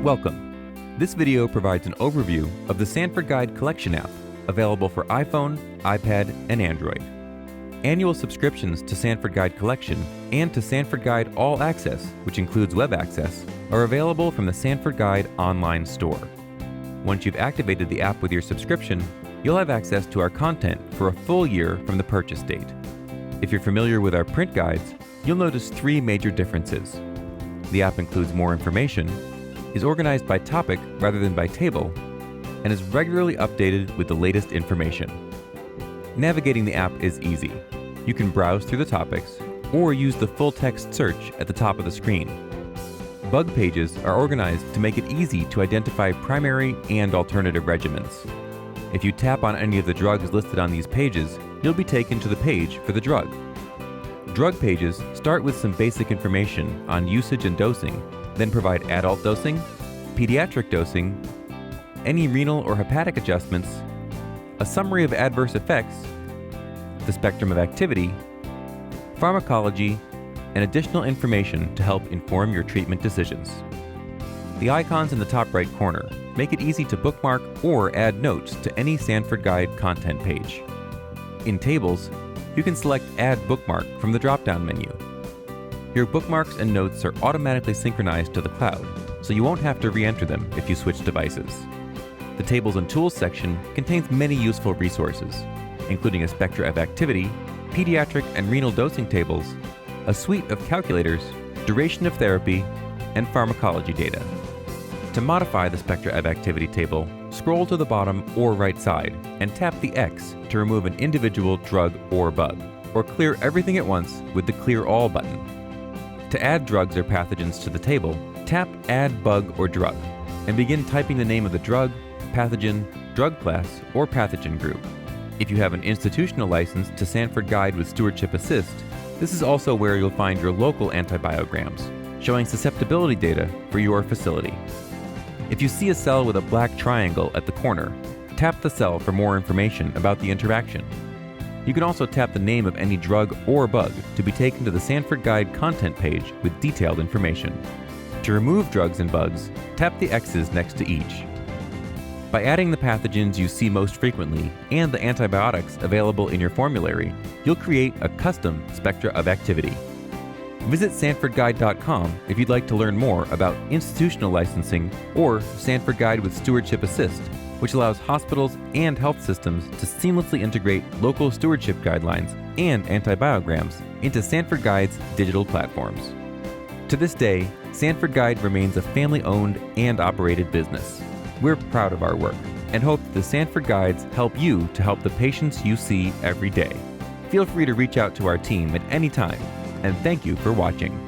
Welcome. This video provides an overview of the Sanford Guide Collection app, available for iPhone, iPad, and Android. Annual subscriptions to Sanford Guide Collection and to Sanford Guide All Access, which includes web access, are available from the Sanford Guide online store. Once you've activated the app with your subscription, you'll have access to our content for a full year from the purchase date. If you're familiar with our print guides, you'll notice three major differences. The app includes more information, is organized by topic rather than by table, and is regularly updated with the latest information. Navigating the app is easy. You can browse through the topics or use the full text search at the top of the screen. Bug pages are organized to make it easy to identify primary and alternative regimens. If you tap on any of the drugs listed on these pages, you'll be taken to the page for the drug. Drug pages start with some basic information on usage and dosing, then provide adult dosing, pediatric dosing, any renal or hepatic adjustments, a summary of adverse effects, the spectrum of activity, pharmacology, and additional information to help inform your treatment decisions. The icons in the top right corner make it easy to bookmark or add notes to any Sanford Guide content page. In tables, you can select Add Bookmark from the drop-down menu. Your bookmarks and notes are automatically synchronized to the cloud, so you won't have to re-enter them if you switch devices. The Tables and Tools section contains many useful resources, including a spectra of activity, pediatric and renal dosing tables, a suite of calculators, duration of therapy, and pharmacology data. To modify the spectra of activity table, scroll to the bottom or right side and tap the X to remove an individual drug or bug, or clear everything at once with the Clear All button. To add drugs or pathogens to the table, tap Add Bug or Drug and begin typing the name of the drug, pathogen, drug class, or pathogen group. If you have an institutional license to Sanford Guide with Stewardship Assist, this is also where you'll find your local antibiograms, showing susceptibility data for your facility. If you see a cell with a black triangle at the corner, tap the cell for more information about the interaction. You can also tap the name of any drug or bug to be taken to the Sanford Guide content page with detailed information. To remove drugs and bugs, tap the X's next to each. By adding the pathogens you see most frequently and the antibiotics available in your formulary, you'll create a custom spectra of activity. Visit sanfordguide.com if you'd like to learn more about institutional licensing or Sanford Guide with Stewardship Assist, which allows hospitals and health systems to seamlessly integrate local stewardship guidelines and antibiograms into Sanford Guide's digital platforms. To this day, Sanford Guide remains a family-owned and operated business. We're proud of our work and hope that the Sanford Guides help you to help the patients you see every day. Feel free to reach out to our team at any time, and thank you for watching.